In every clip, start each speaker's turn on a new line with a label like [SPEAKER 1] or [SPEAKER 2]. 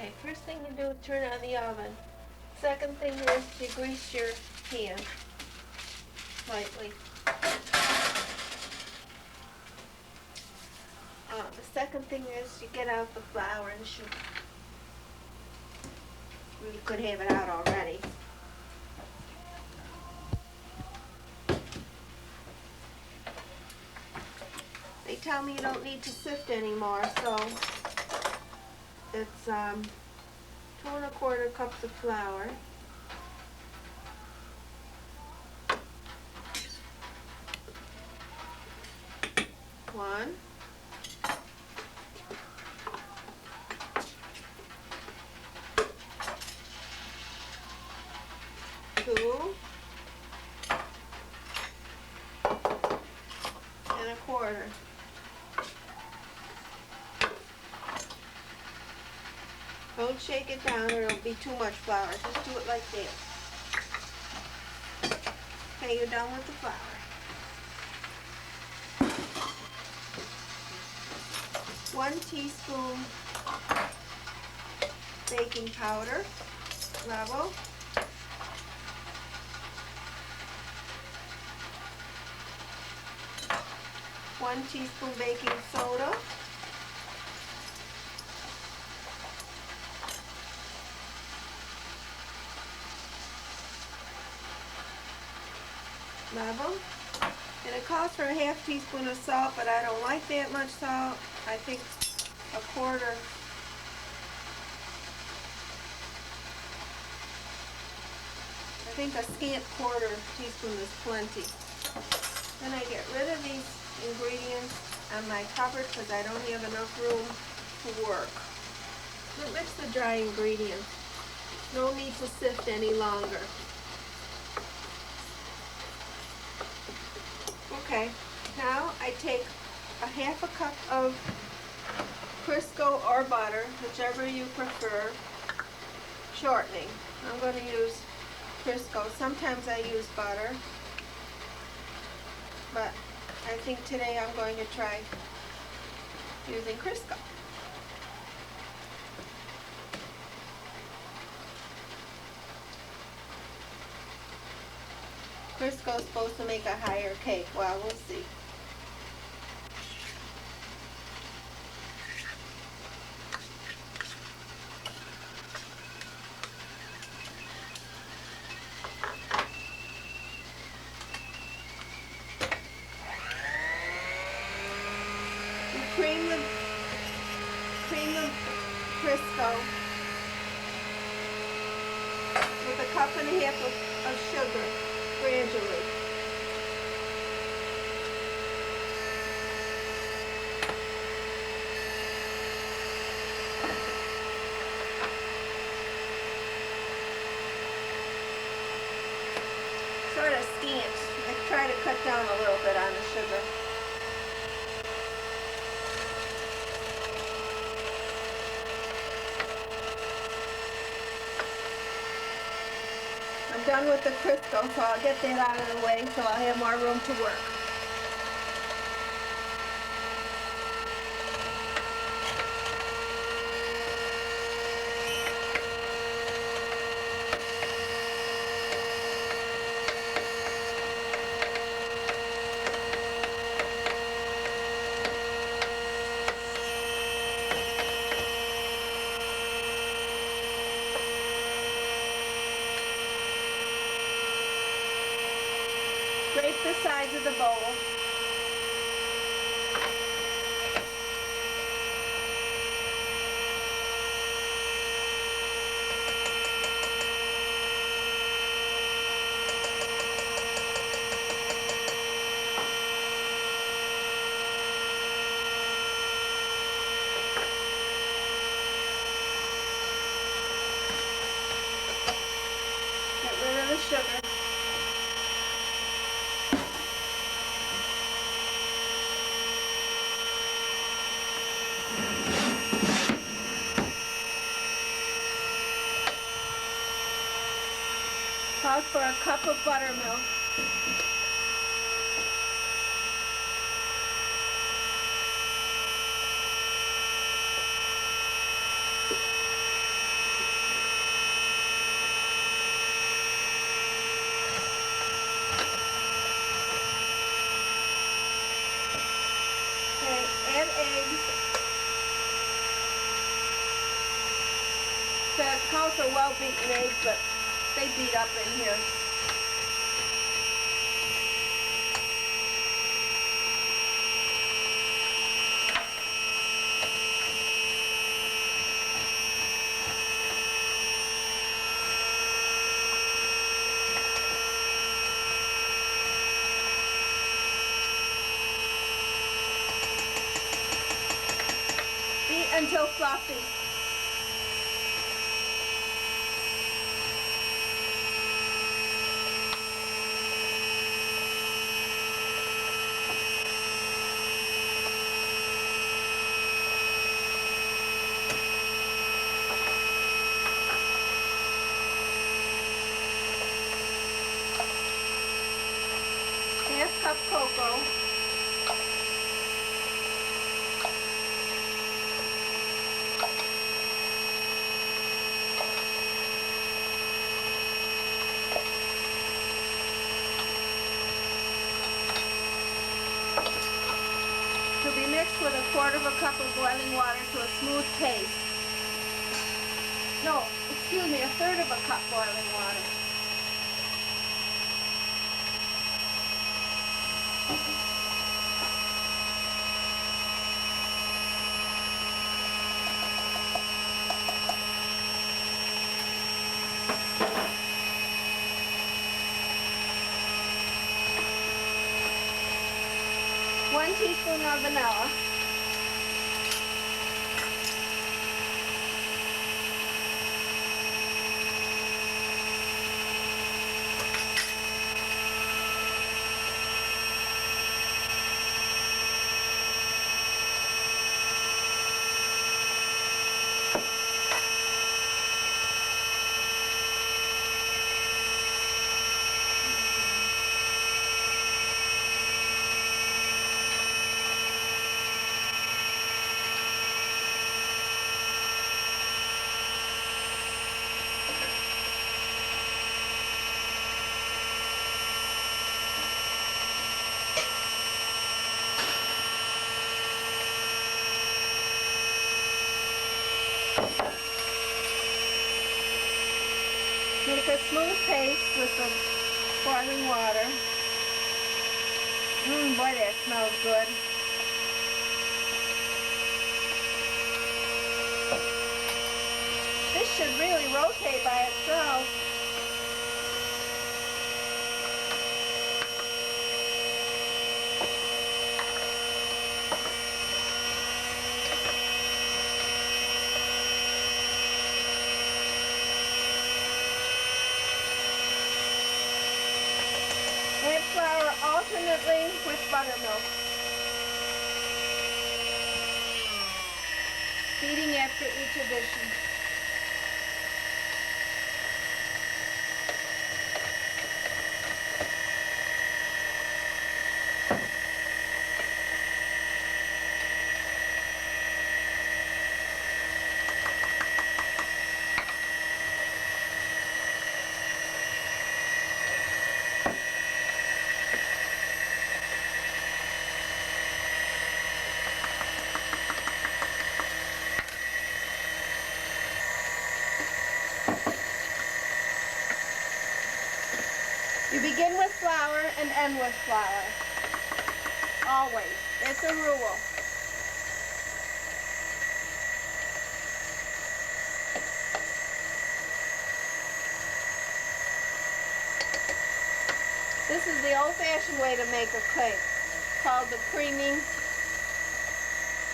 [SPEAKER 1] Okay, first thing you do is turn on the oven. Second thing is you grease your pan lightly. The second thing is you get out the flour and sugar. You could have it out already. They tell me you don't need to sift anymore, so it's 2¼ cups of flour. 1, 2 1/4. Don't shake it down or it'll be too much flour. Just do it like that. Okay, you're done with the flour. 1 teaspoon baking powder, level. 1 teaspoon baking soda. 1 And it calls for a 1/2 teaspoon of salt, but I don't like that much salt. I think a quarter. I think a scant 1/4 teaspoon is plenty. Then I get rid of these ingredients on my cupboard because I don't have enough room to work. Don't mix the dry ingredients. No need to sift any longer. Okay, now I take a 1/2 cup of Crisco or butter, whichever you prefer, shortening. I'm going to use Crisco. Sometimes I use butter, but I think today I'm going to try using Crisco. Crisco is supposed to make a higher cake. Well, we'll see. You cream the Crisco with a 1.5 cups of sugar gradually. Sort of scant. I try to cut down a little bit on the sugar. I'm done with the Crisco, so I'll get that out of the way so I'll have more room to work. Scrape the sides of the bowl. Get rid of the sugar. Calls for a cup of buttermilk. house are well-beaten eggs, but they beat up in here. Beat until fluffy. Half cup cocoa. To be mixed with 1/4 cup of boiling water to a smooth paste. No, excuse me, 1/3 cup boiling water. One teaspoon of vanilla. Make a smooth paste with the boiling water. Boy, that smells good. This should really rotate by itself. Add flour alternately with buttermilk. Beating after each addition. You begin with flour and end with flour. Always. It's a rule. This is the old-fashioned way to make a cake, called the creaming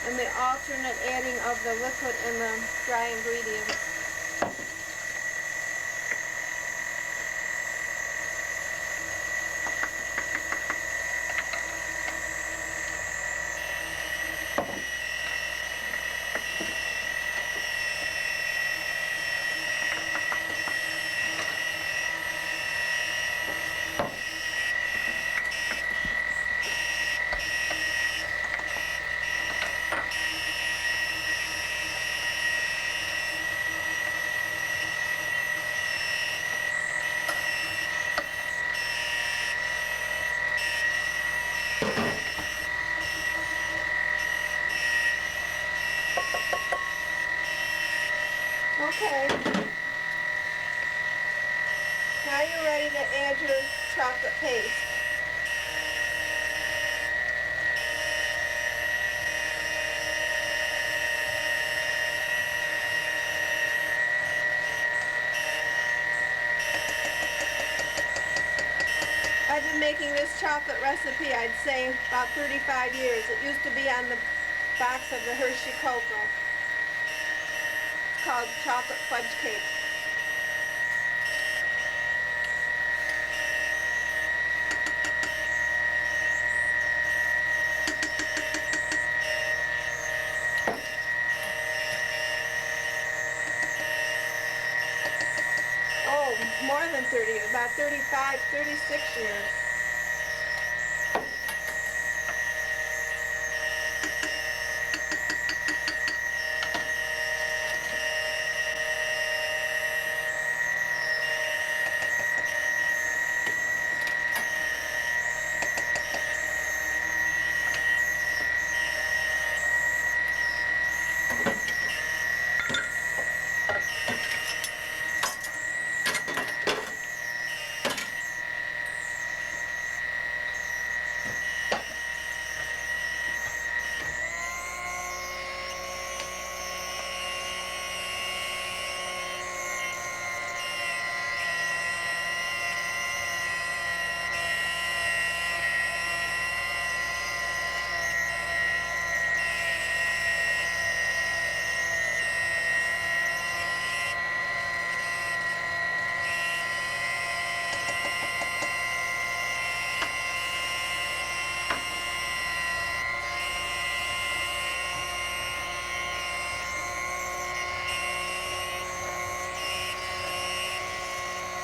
[SPEAKER 1] and the alternate adding of the liquid and the dry ingredients. Okay, Now you're ready to add your chocolate paste. I've been making this chocolate recipe, I'd say, about 35 years. It used to be on the box of the Hershey Cocoa. It's called chocolate fudge cake. Oh, more than 30, about 35, 36 years.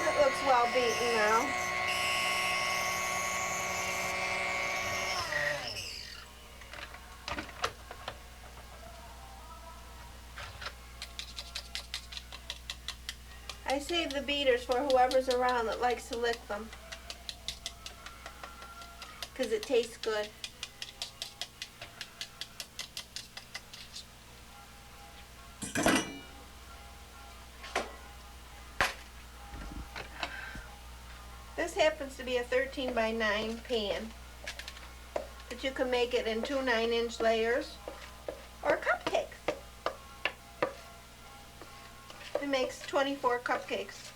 [SPEAKER 1] It looks well beaten now. I save the beaters for whoever's around that likes to lick them, because it tastes good. This happens to be a 13 by 9 pan, but you can make it in 2 9-inch layers or cupcakes. It makes 24 cupcakes.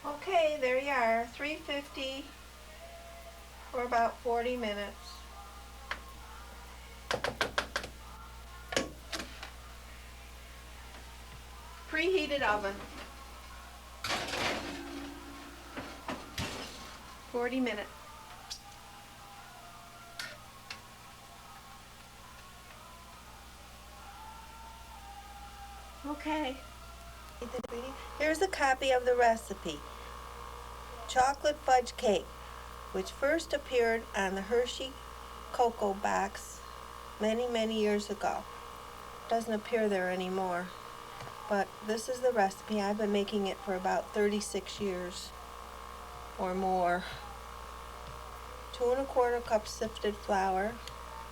[SPEAKER 1] Okay, there you are, 350 for about 40 minutes. Preheated oven. 40 minutes. Okay. Here's a copy of the recipe. Chocolate fudge cake, which first appeared on the Hershey Cocoa box many years ago. Doesn't appear there anymore. But this is the recipe. I've been making it for about 36 years or more. 2 1/4 cups sifted flour,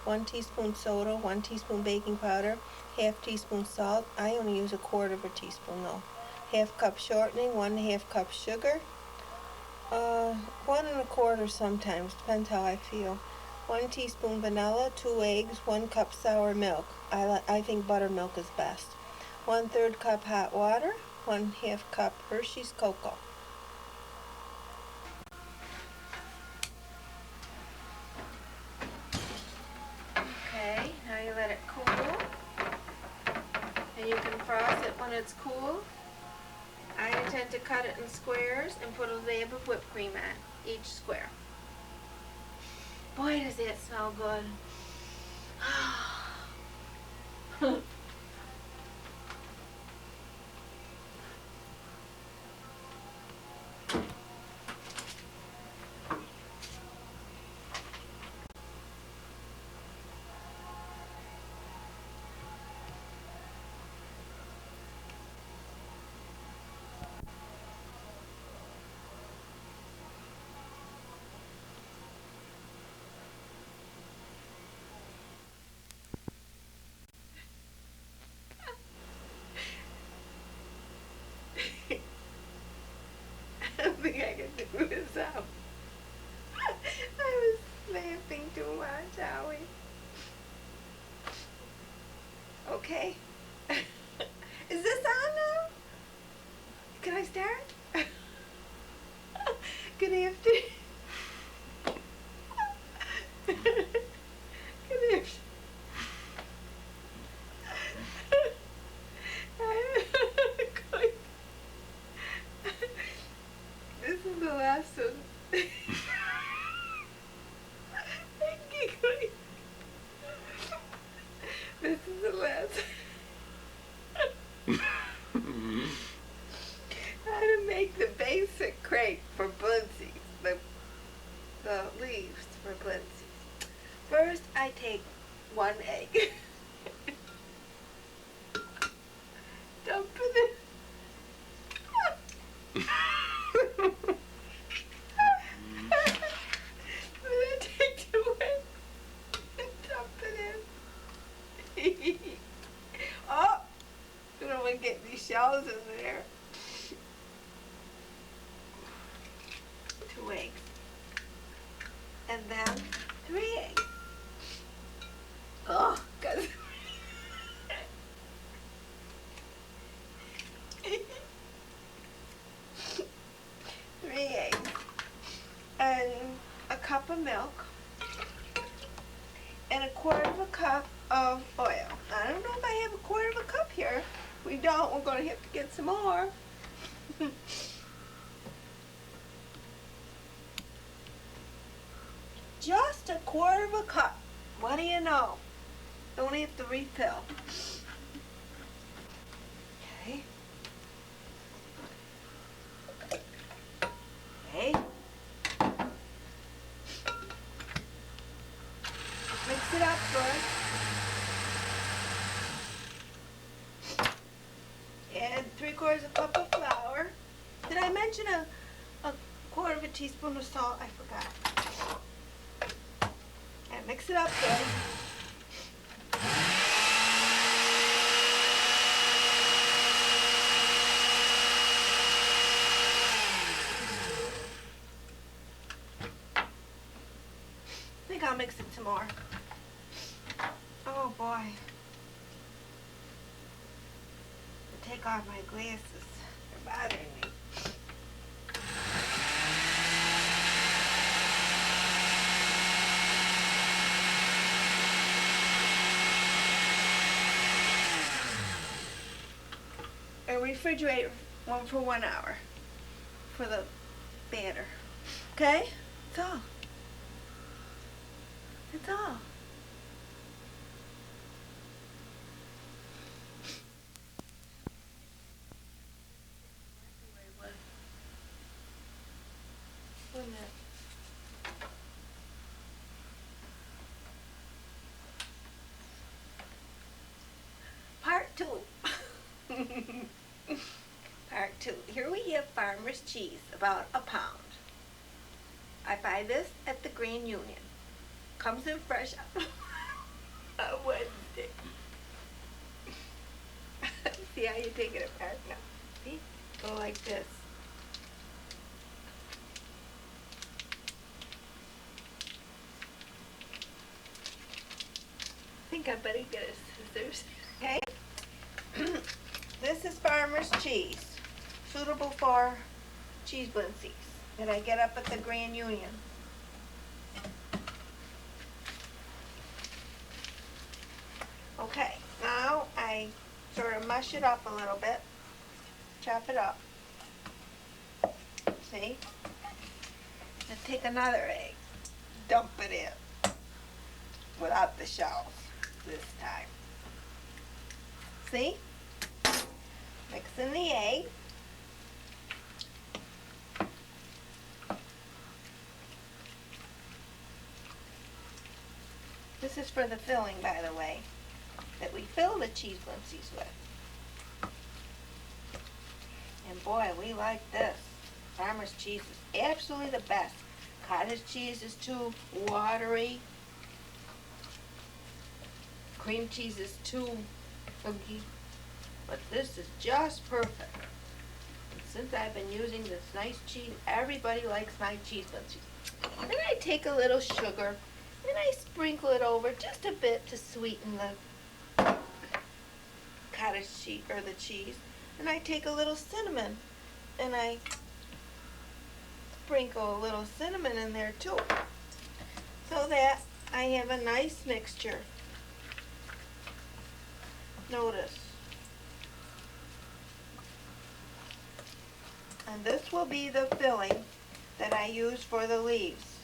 [SPEAKER 1] 1 teaspoon soda, 1 teaspoon baking powder, 1/2 teaspoon salt. I only use 1/4 of a teaspoon though. 1/2 cup shortening, 1 1/2 cup sugar, 1 1/4 sometimes, depends how I feel. 1 teaspoon vanilla, 2 eggs, 1 cup sour milk. I think buttermilk is best. 1/3 cup hot water, 1/2 cup Hershey's Cocoa. Okay, now you let it cool. And you can frost it when it's cool. I intend to cut it in squares and put a dab of whipped cream on each square. Boy, does it smell good. I don't think I can do this out. I was laughing too much, Howie. Okay. Is this on now? Can I start? Good afternoon. Good afternoon. This is the last one. I'm giggling. This is the last. How to make the basic crate for bunsies, the leaves for bunsies. First, I take 1 egg. Dump it in. Then I take 2 eggs and dump it in. Oh! I don't want to get these shells in there. 2 eggs. And then 3 eggs. Oh, cause 3 eggs. And a cup of milk. And a 1/4 cup of oil. I don't know if I have a 1/4 cup here. If we don't, we're going to have to get some more. Just a 1/4 cup. What do you know? Don't have to refill. Okay. Okay. Mix it up good. And 3/4 cup of flour. Did I mention a 1/4 teaspoon of salt? I forgot. And mix it up good. I think I'll mix it some more. Oh boy. I'll take off my glasses. They're bothering me. And refrigerate one for 1 hour for the batter. Okay? That's all. That's all. Wait a minute. Part 2. Part 2. Here we have farmer's cheese, about a pound. I buy this at the Green Union. Comes in fresh on Wednesday. See how you take it apart now? See? Go like this. I think I better get a scissors. Okay? This is farmer's cheese, suitable for cheese bunsies that I get up at the Grand Union. Okay, now I sort of mush it up a little bit, chop it up. See? And take another egg, dump it in. without the shells this time. See? Mixing the egg. This is for the filling, by the way, that we fill the cheese blintsies with. And boy, we like this. Farmer's cheese is absolutely the best. Cottage cheese is too watery. Cream cheese is too funky. But this is just perfect. And since I've been using this nice cheese, everybody likes my cheese blintsies. And I take a little sugar and I sprinkle it over just a bit to sweeten the cottage cheese or the cheese. And I take a little cinnamon and I sprinkle a little cinnamon in there too, so that I have a nice mixture. Notice. And this will be the filling that I use for the leaves.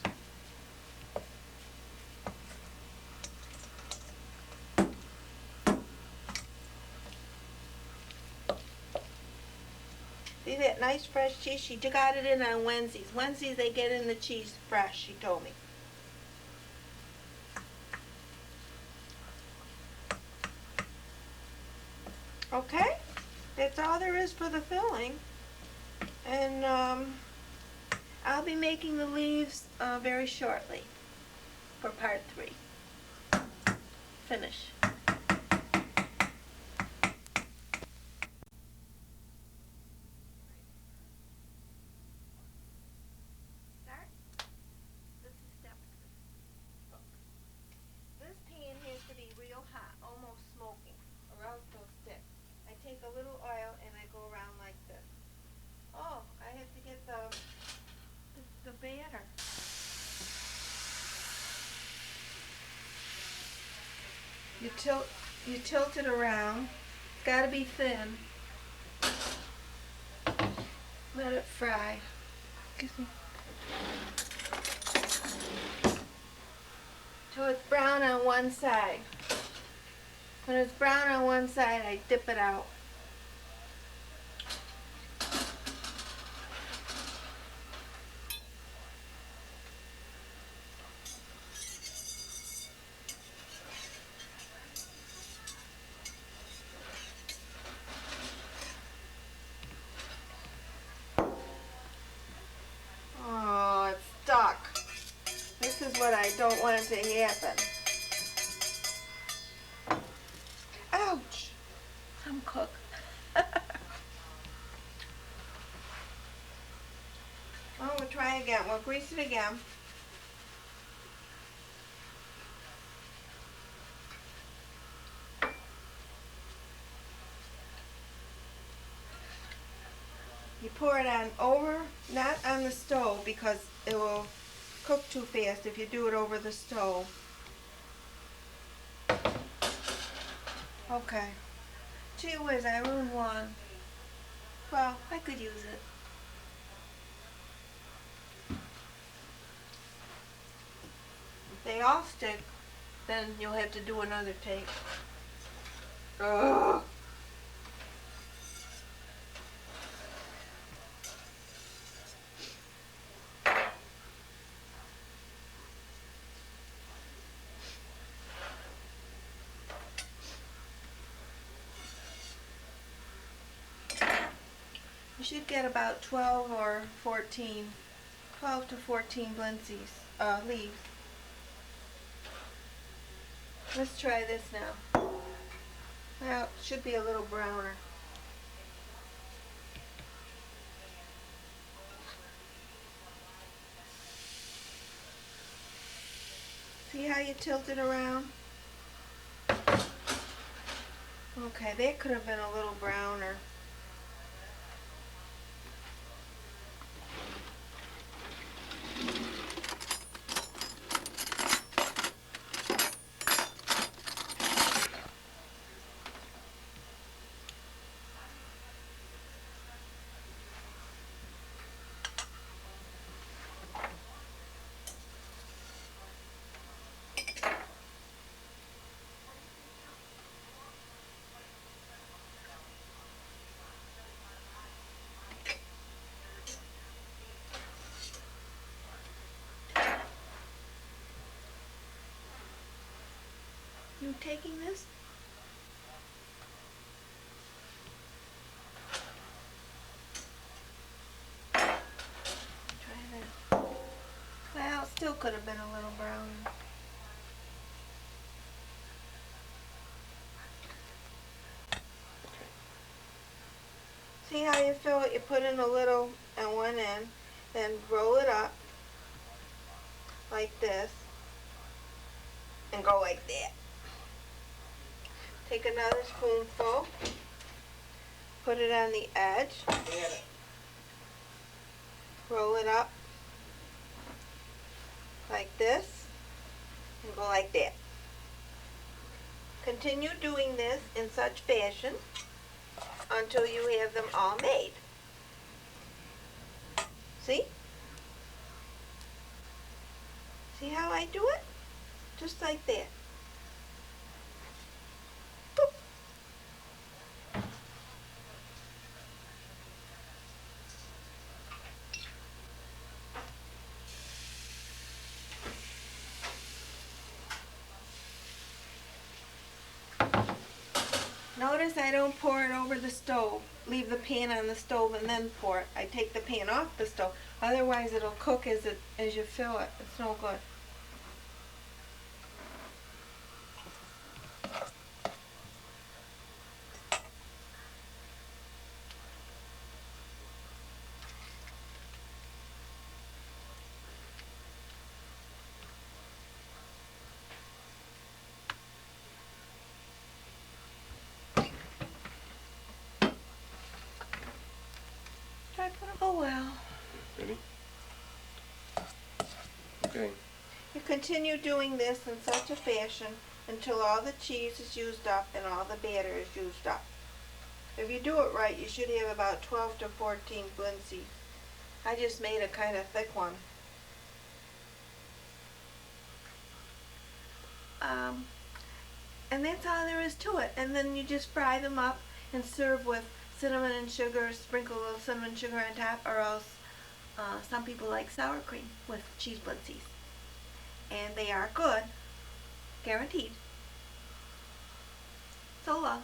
[SPEAKER 1] See that nice fresh cheese? She got it in on Wednesdays. Wednesdays they get in the cheese fresh, she told me. Okay, that's all there is for the filling. And I'll be making the leaves very shortly for part 3. Finish. Start. This is step 2. This pan has to be real hot, almost smoking, or else it'll stick. I take a little oil and I go around like this. Oh, I have to get the batter. You tilt it around. It's got to be thin. Let it fry. Excuse me. Till it's brown on one side. When it's brown on one side, I dip it out. Oh, it's stuck. This is what I don't want it to happen. Ouch! I'm cooked. Oh, we'll try again. We'll grease it again. You pour it on over, not on the stove, because it will cook too fast if you do it over the stove. Okay. Gee whiz, I ruined one. Well, I could use it. If they all stick, then you'll have to do another take. Ugh. You should get about 12 or 14, 12 to 14 blintsies, leaves. Let's try this now. Well, it should be a little browner. See how you tilt it around? Okay, that could have been a little browner. taking this? Try that. Well, it still could have been a little brown. See how you fill it? You put in a little at one end, then roll it up like this, and go like that. Take another spoonful, put it on the edge, roll it up like this, and go like that. Continue doing this in such fashion until you have them all made. See? See how I do it? Just like that. Boop. Notice I don't pour it over the stove. Leave the pan on the stove and then pour it. I take the pan off the stove. Otherwise it'll cook as you fill it. It's no good. Oh well.
[SPEAKER 2] Ready? Okay.
[SPEAKER 1] You continue doing this in such a fashion until all the cheese is used up and all the batter is used up. If you do it right, you should have about 12 to 14 blintzes. I just made a kind of thick one. And that's all there is to it. And then you just fry them up and serve with cinnamon and sugar, sprinkle a little cinnamon sugar on top, or else some people like sour cream with cheese blintzes. And they are good, guaranteed. So long.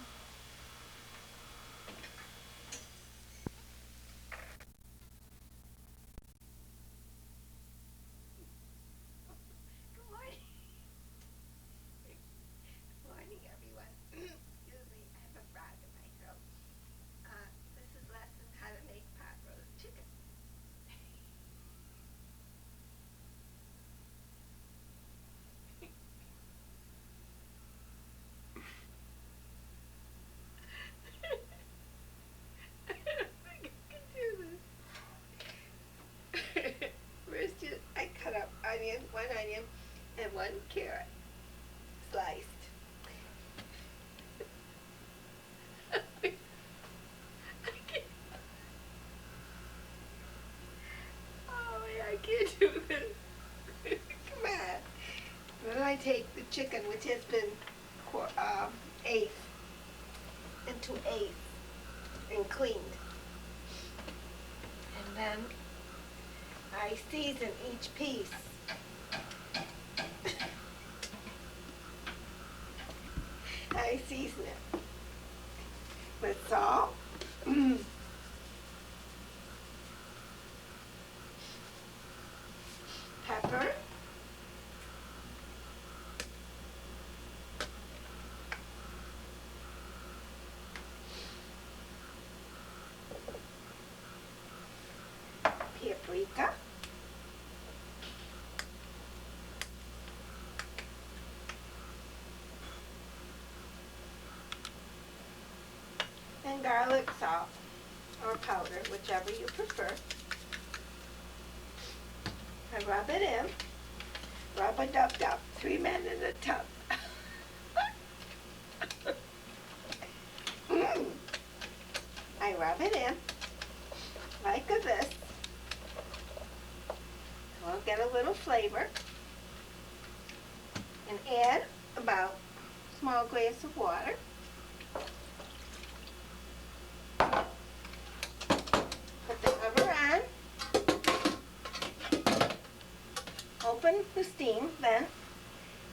[SPEAKER 1] Good morning. Good morning, everyone. Excuse me, I have a frog in my throat. This is lesson how to make pot roast chicken. I don't think I can do this. First, I cut up one onion, and one carrot, sliced. I can't do this. Come on. Then I take the chicken, which has been eighth into eighth and cleaned. And then I season each piece. I season it with salt, pepper, paprika, and garlic salt or powder, whichever you prefer. I rub it in. Rub-a-dub-dub. 3 men in a tub. I rub it in like this. We'll get a little flavor. And add about a small glass of water. Put the cover on. Open the steam then.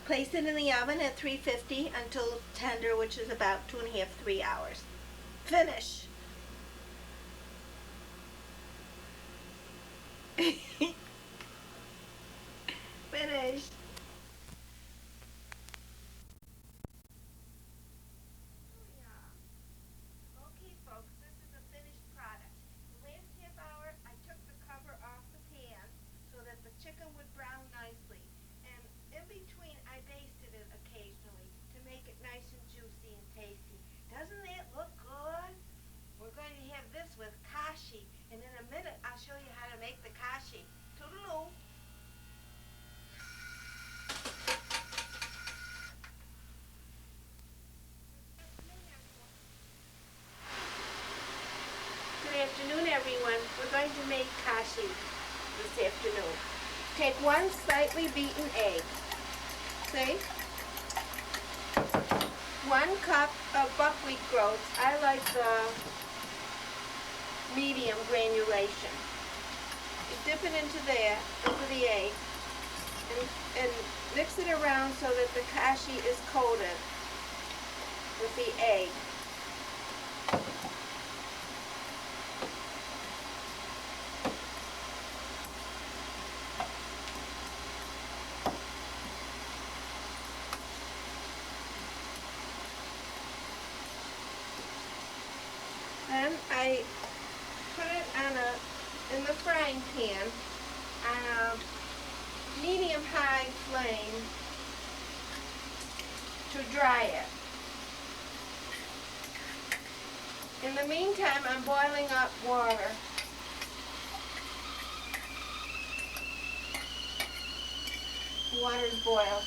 [SPEAKER 1] Place it in the oven at 350 until tender, which is about 2.5, 3 hours. Finish. Finished. Okay, folks, this is a finished product. The last half hour, I took the cover off the pan so that the chicken would brown nicely. And in between, I basted it occasionally to make it nice and juicy and tasty. Doesn't that look good? We're going to have this with kashi. And in a minute, I'll show you how to make the kashi. Toodaloo. Good afternoon, everyone. We're going to make kashi this afternoon. Take one slightly beaten egg. See? 1 cup of buckwheat groats. I like the medium granulation. You dip it into the egg, and mix it around so that the kashi is coated with the egg. Then I put it in the frying pan on a medium-high flame to dry it. In the meantime, I'm boiling up water. The water's boiled.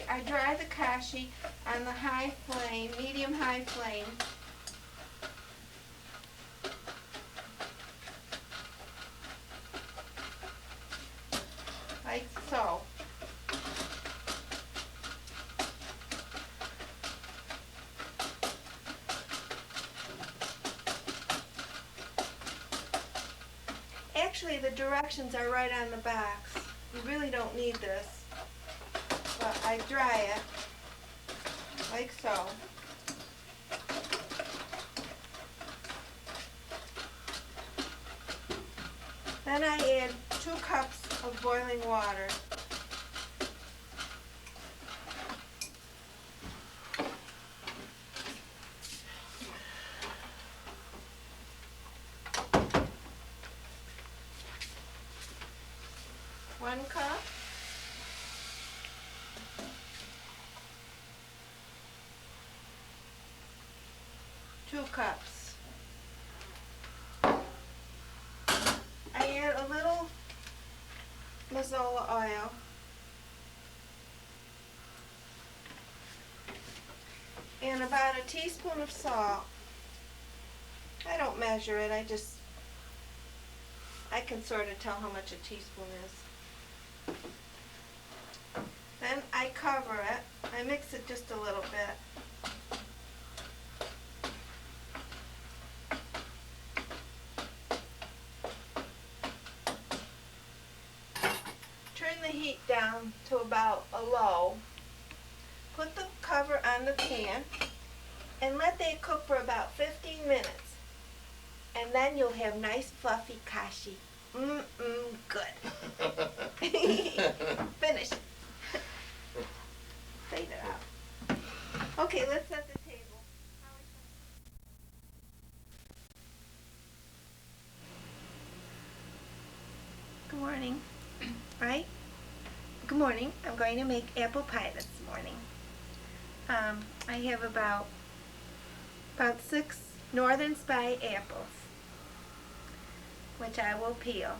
[SPEAKER 1] I dry the kashi on the high flame, medium-high flame. Like so. Actually, the directions are right on the box. You really don't need this. But I dry it like so. Then I add 2 cups of boiling water. One cup. 2 cups. I add a little mazola oil. And about a teaspoon of salt. I don't measure it, I can sort of tell how much a teaspoon is. Then I cover it. I mix it just a little bit. Turn the heat down to about a low. Put the cover on the pan and let that cook for about 15 minutes. And then you'll have nice fluffy kashi. Good. Finished. Fade it out. Okay, let's set the table. Good morning. Right? Good morning. I'm going to make apple pie this morning. I have about 6 northern spy apples, which I will peel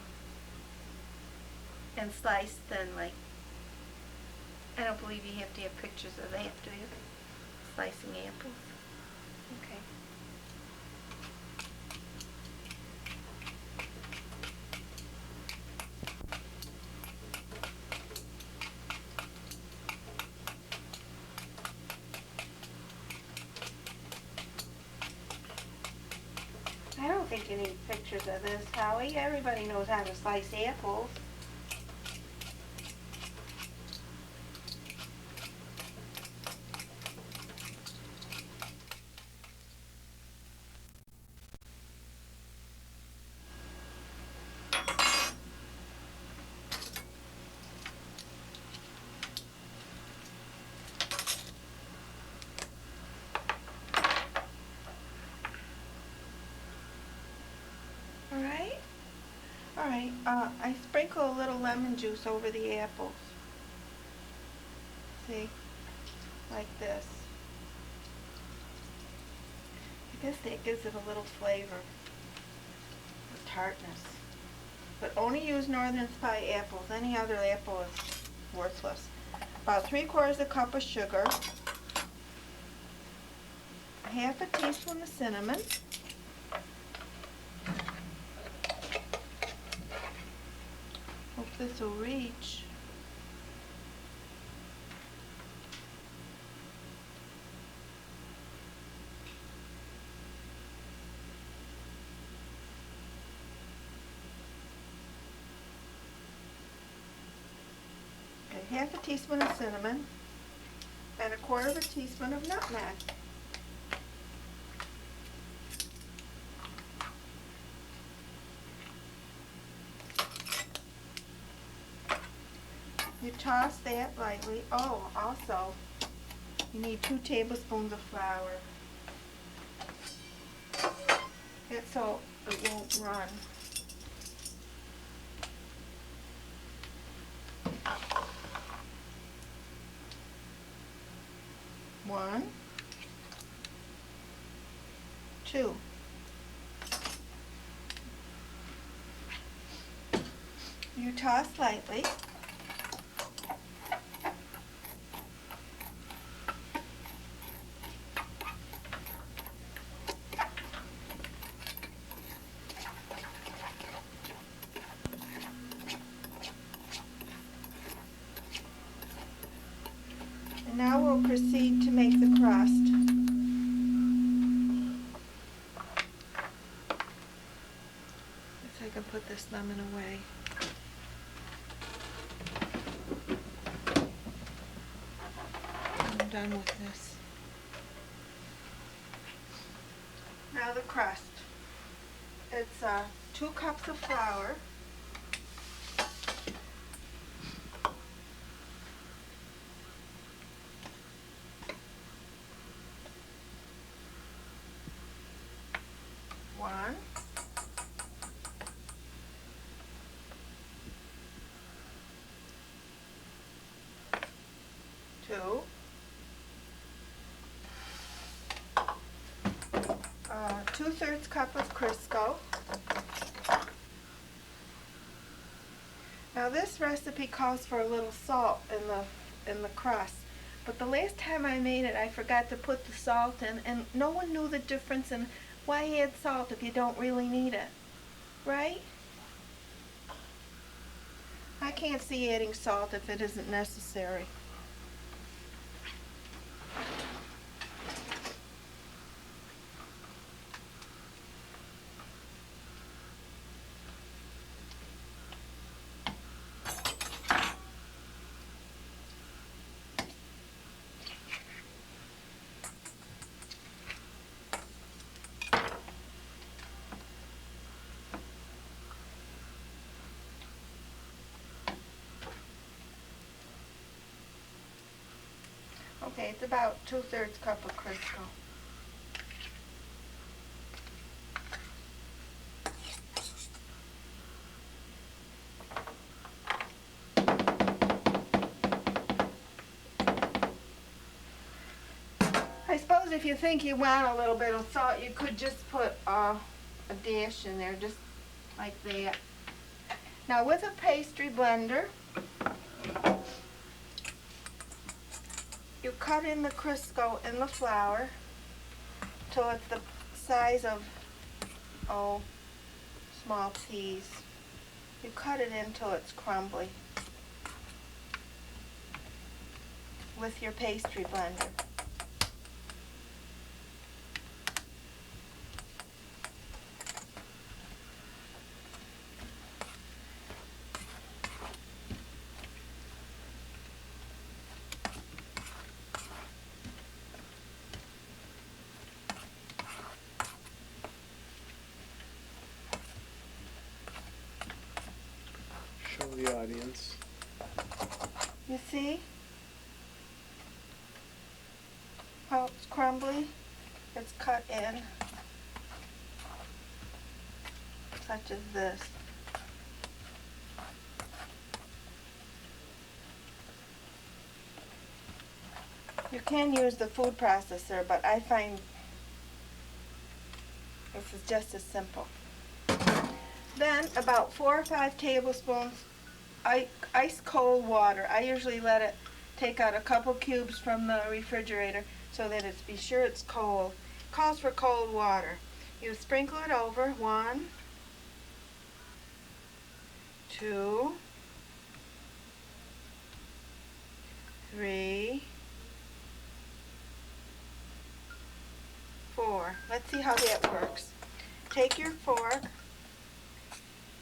[SPEAKER 1] and slice thinly. I don't believe you have to have pictures of that, do you? Slicing apples. Okay. take any pictures of this, Howie. Everybody knows how to slice apples. Alright, I sprinkle a little lemon juice over the apples. See? Like this. I guess that gives it a little flavor. The tartness. But only use Northern Spy apples. Any other apple is worthless. About 3/4 cup of sugar. Half a teaspoon of cinnamon. Hope this will reach. Okay, half a teaspoon of cinnamon and 1/4 teaspoon of nutmeg. You toss that lightly. Oh, also, you need 2 tablespoons of flour. That's so it won't run. One, 2. You toss lightly. And now we'll proceed to make the crust. Guess I can put this lemon away. I'm done with this. Now the crust. It's 2 cups of flour. One, 2, 2/3 cup of Crisco. Now this recipe calls for a little salt in the crust, but the last time I made it I forgot to put the salt in, and no one knew the difference in why add salt if you don't really need it, right? I can't see adding salt if it isn't necessary. Okay, it's about 2/3 cup of Crisco. I suppose if you think you want a little bit of salt, you could just put a dash in there, just like that. Now with a pastry blender, you cut in the Crisco and the flour till it's the size of, small peas. You cut it in till it's crumbly with your pastry blender.
[SPEAKER 2] the audience.
[SPEAKER 1] You see how it's crumbly? It's cut in, such as this. You can use the food processor, but I find this is just as simple. Then about 4 or 5 tablespoons ice cold water. I usually let it take out a couple cubes from the refrigerator so that it's be sure it's cold. Calls for cold water. You sprinkle it over. 1, 2, 3, 4. Let's see how that works. Take your fork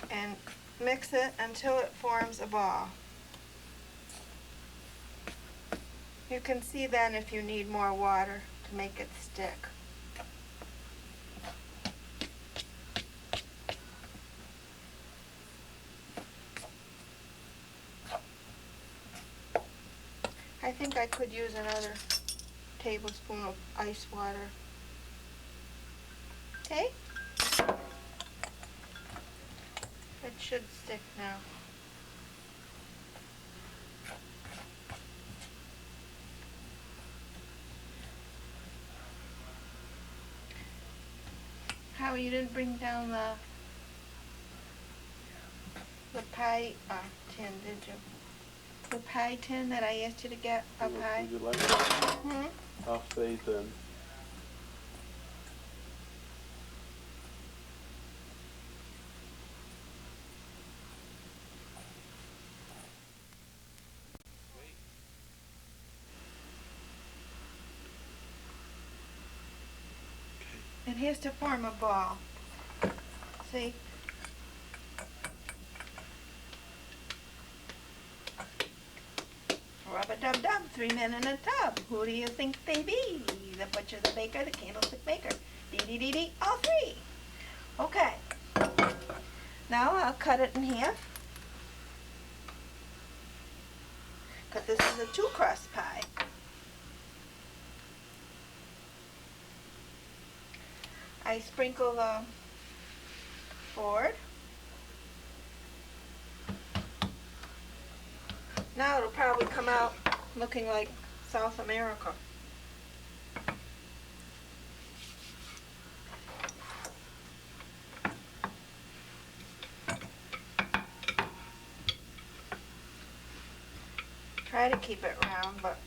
[SPEAKER 1] and mix it until it forms a ball. You can see then if you need more water to make it stick. I think I could use another tablespoon of ice water. Okay? It should stick now. How you didn't bring down the pie tin, did you? The pie tin that I asked you to get a pie?
[SPEAKER 2] Would you like it? Half-day then.
[SPEAKER 1] It has to form a ball. See? Rub-a-dub-dub, 3 men in a tub. Who do you think they be? The butcher, the baker, the candlestick maker. Dee-dee-dee-dee, all 3. Okay. Now I'll cut it in half. Because this is a 2-crust pie. I sprinkle the board. Now it'll probably come out looking like South America. Try to keep it round, but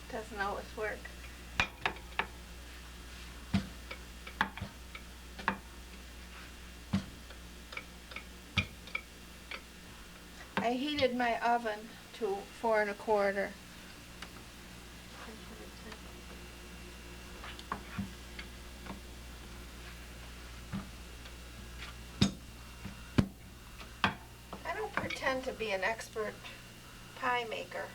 [SPEAKER 1] it doesn't always work. I heated my oven to 4 1/4. I don't pretend to be an expert pie maker.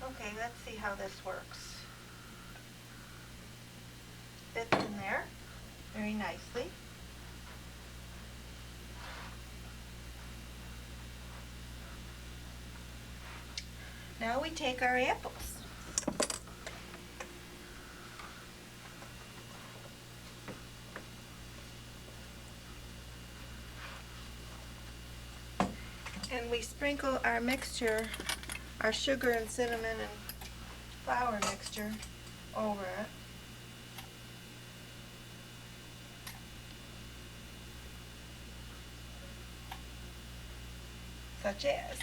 [SPEAKER 1] Okay, let's see how this works. Fits in there very nicely. Now we take our apples. And we sprinkle our mixture, our sugar and cinnamon and flour mixture over it. Such as.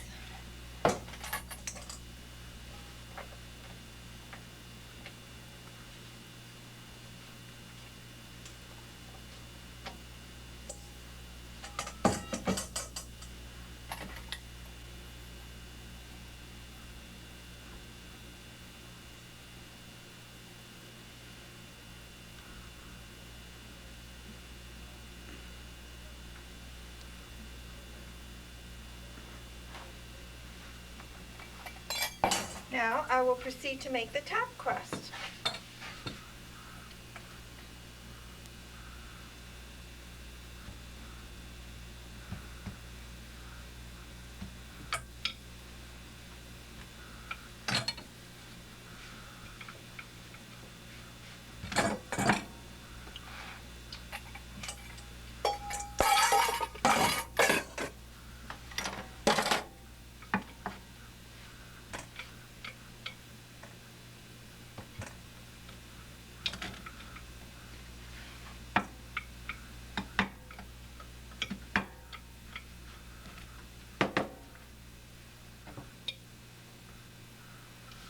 [SPEAKER 1] Now I will proceed to make the top crust.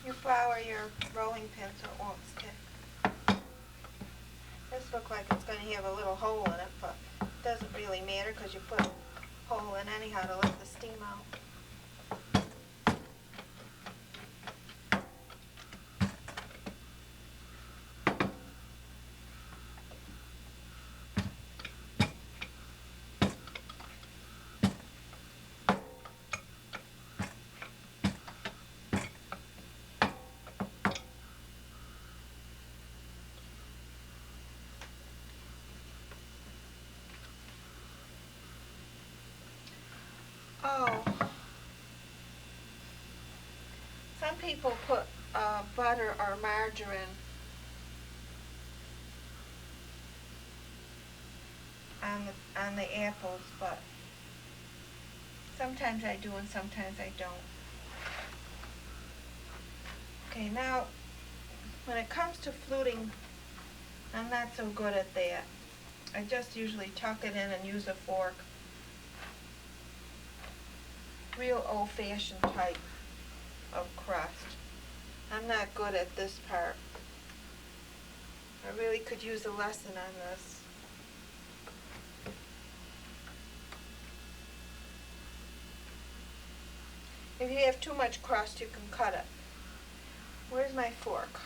[SPEAKER 1] You flour your rolling pin so it won't stick. This looks like it's going to have a little hole in it, but it doesn't really matter because you put a hole in anyhow to let the steam out. Oh, some people put butter or margarine on the apples, but sometimes I do and sometimes I don't. Okay, now when it comes to fluting, I'm not so good at that. I just usually tuck it in and use a fork. Real old-fashioned type of crust. I'm not good at this part. I really could use a lesson on this. If you have too much crust, you can cut it. Where's my fork?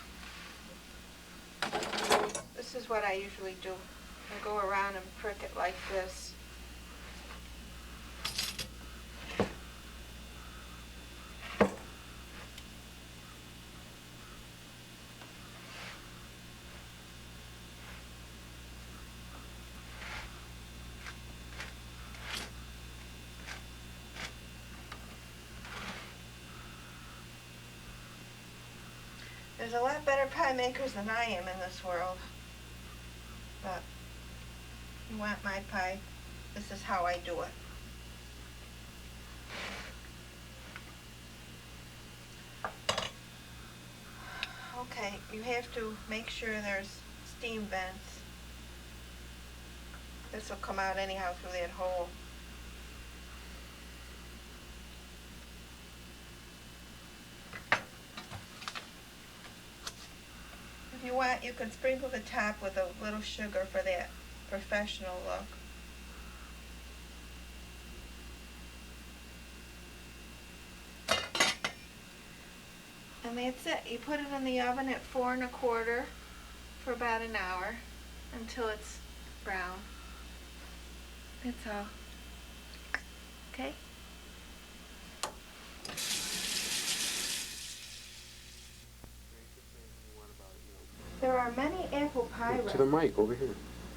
[SPEAKER 1] This is what I usually do. I go around and prick it like this. There's a lot better pie makers than I am in this world. But if you want my pie, this is how I do it. Okay, you have to make sure there's steam vents. This will come out anyhow through that hole. If you want, you can sprinkle the top with a little sugar for that professional look. And that's it. You put it in the oven at 4 1/4 for about an hour until it's brown. That's all. Okay? There are many apple pie recipes.
[SPEAKER 2] To the mic over here.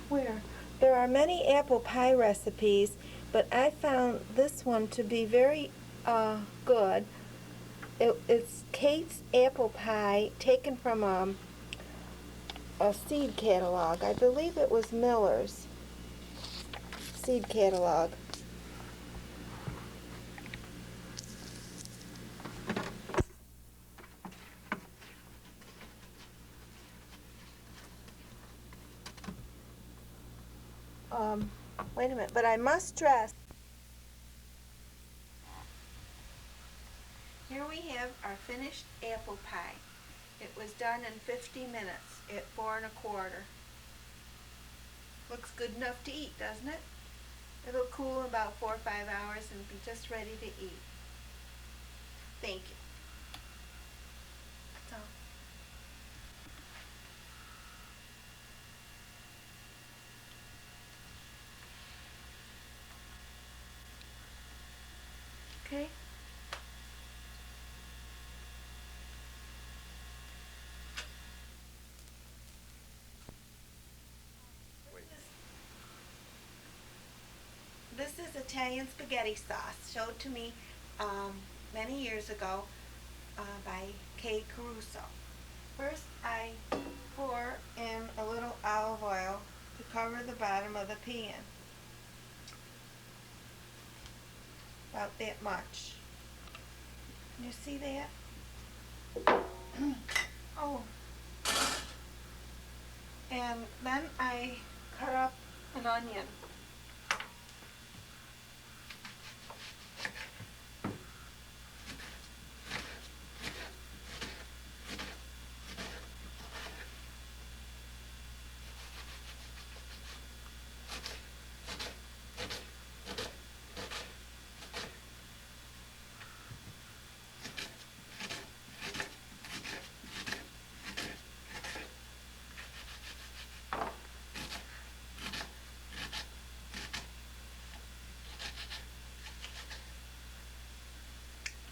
[SPEAKER 1] Where? There are many apple pie recipes, but I found this one to be very good. It's Kate's apple pie, taken from a seed catalog. I believe it was Miller's seed catalog. Wait a minute, but I must stress. Here we have our finished apple pie. It was done in 50 minutes at 4 1/4. Looks good enough to eat, doesn't it? It'll cool in about 4 or 5 hours and be just ready to eat. Thank you. That's all. Okay. Italian spaghetti sauce, showed to me many years ago by Kay Caruso. First, I pour in a little olive oil to cover the bottom of the pan. About that much. You see that? Oh. And then I cut up an onion.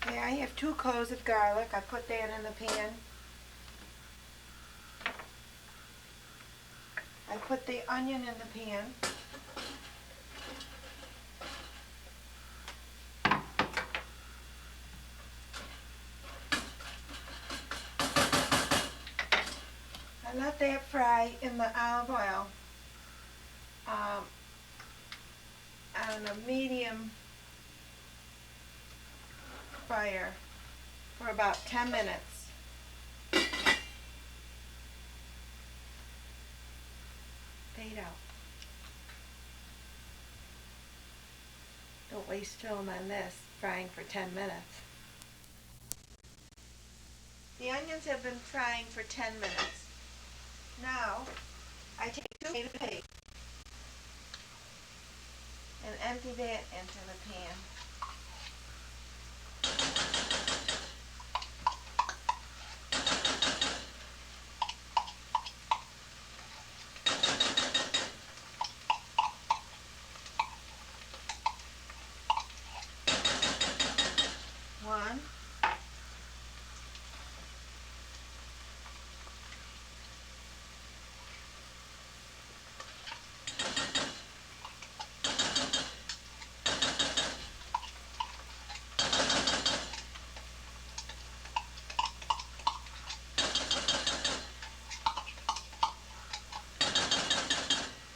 [SPEAKER 1] Okay, I have 2 cloves of garlic. I put that in the pan. I put the onion in the pan. I let that fry in the olive oil on a medium fire for about 10 minutes. Fade out. Don't waste film on this, frying for 10 minutes. The onions have been frying for 10 minutes. Now, I take 2 tomato paste and empty that into the pan. One,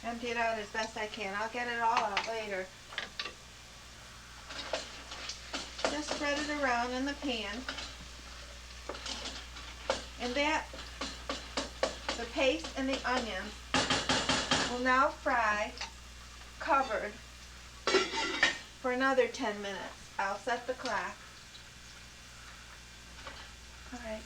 [SPEAKER 1] empty it out as best I can. I'll get it all out later. Just spread it around in the pan. And that, the paste and the onions will now fry covered for another 10 minutes. I'll set the clock. All right.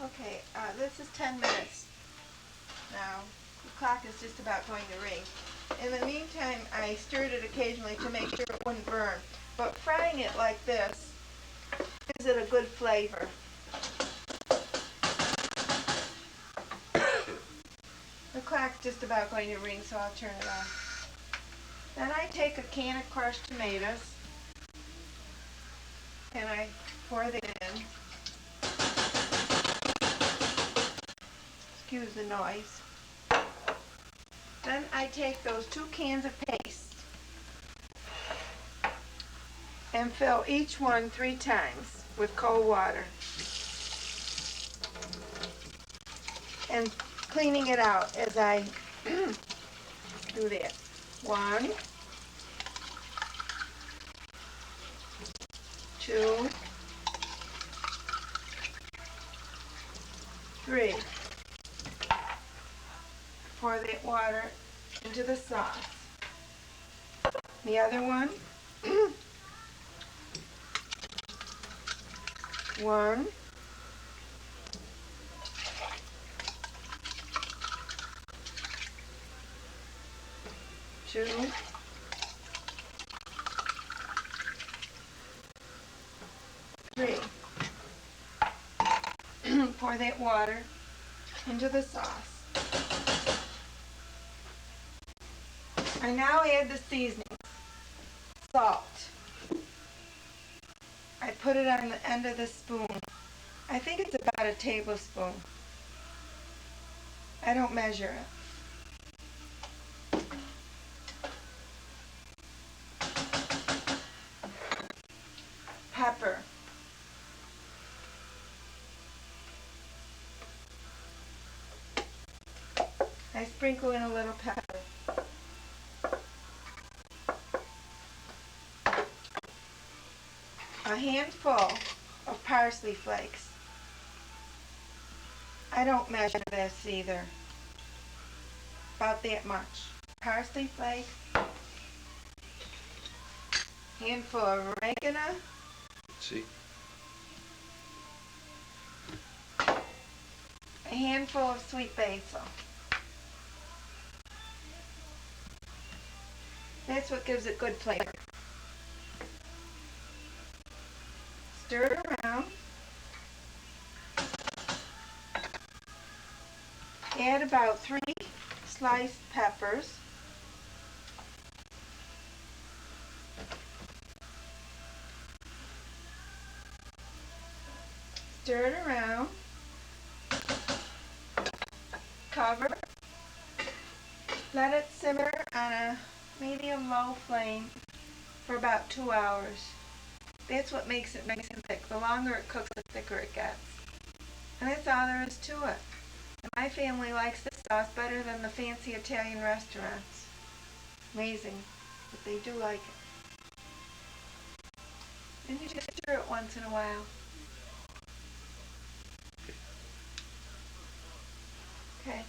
[SPEAKER 1] Okay, this is 10 minutes now. The clock is just about going to ring. In the meantime, I stirred it occasionally to make sure it wouldn't burn. But frying it like this gives it a good flavor. The clock's just about going to ring, so I'll turn it off. Then I take a can of crushed tomatoes and I pour them in. Excuse the noise. Then I take those 2 cans of paste and fill each one 3 times with cold water. And cleaning it out as I do that. 1, 2, 3. Pour that water into the sauce. The other one. 1, 2, 3. Pour that water into the sauce. I now add the seasoning. Salt. I put it on the end of the spoon I think it's about a tablespoon. I don't measure it. Pepper. I sprinkle in a little pepper. A handful of parsley flakes. I don't measure this either. About that much. Parsley flakes. Handful of oregano.
[SPEAKER 2] See?
[SPEAKER 1] A handful of sweet basil. That's what gives it good flavor. Stir it around. Add about 3 sliced peppers. Stir it around. Cover. Let it simmer on a medium-low flame for about 2 hours. That's what makes it nice and thick. The longer it cooks, the thicker it gets. And that's all there is to it. And my family likes this sauce better than the fancy Italian restaurants. Amazing, but they do like it. And you just stir it once in a while. Okay.